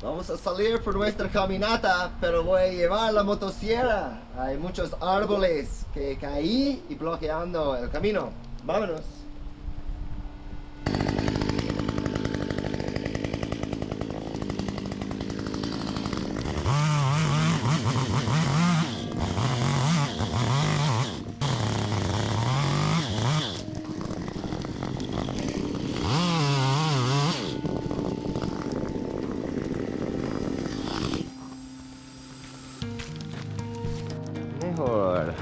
Vamos a salir por nuestra caminata, pero voy a llevar la motosierra. Hay muchos árboles que caí y bloqueando el camino. Vámonos. Mejor.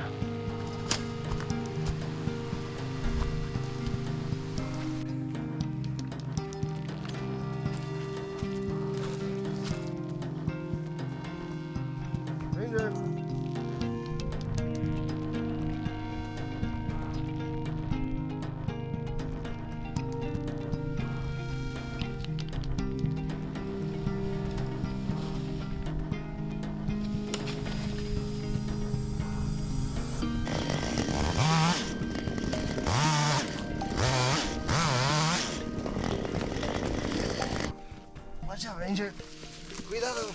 Ranger. Watch out, Ranger. Cuidado.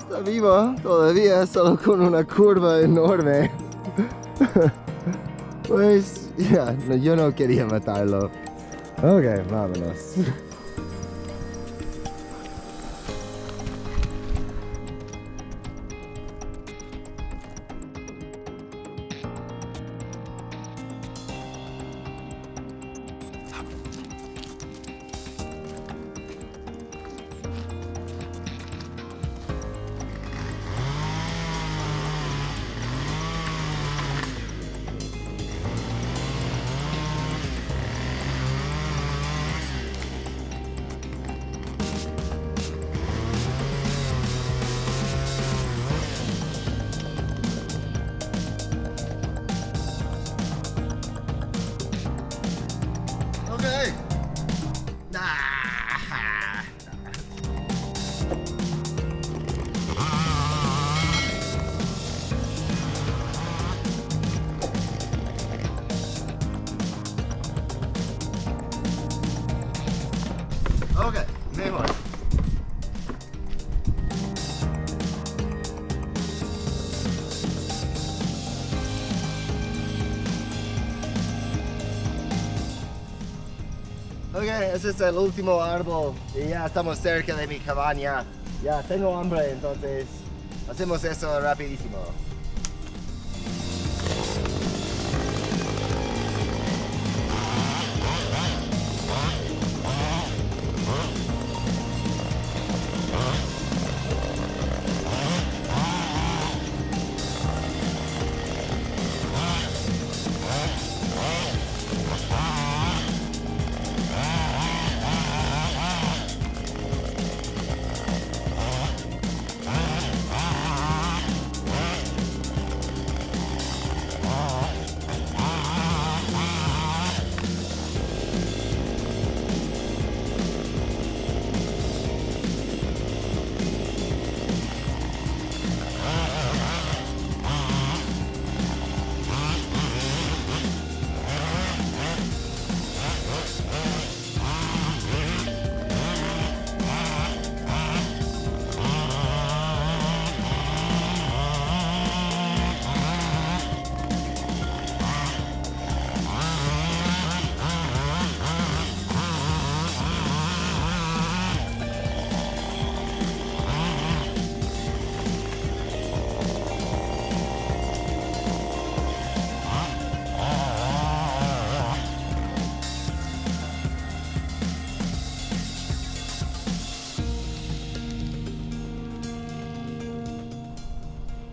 Está vivo todavía, solo con una curva enorme. Pues, ya, no, yo no quería matarlo. Ok, vámonos. Okay. Ah. Okay, mejor. Ok, ese es el último árbol y ya estamos cerca de mi cabaña. Ya tengo hambre, entonces hacemos eso rapidísimo.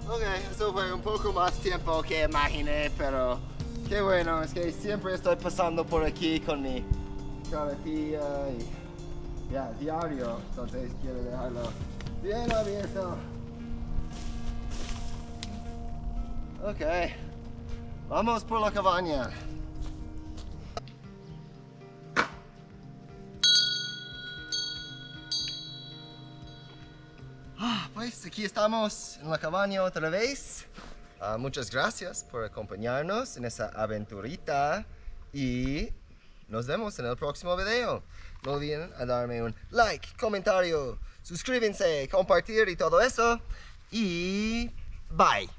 Ok, eso fue un poco más tiempo que imaginé, pero qué bueno, es que siempre estoy pasando por aquí con mi carretilla y ya, diario, entonces quiero dejarlo bien abierto. Ok, vamos por la cabaña. Pues aquí estamos en la cabaña otra vez. Muchas gracias por acompañarnos en esa aventurita y nos vemos en el próximo video. No olviden a darme un like, comentario, suscríbanse, compartir y todo eso. Y bye.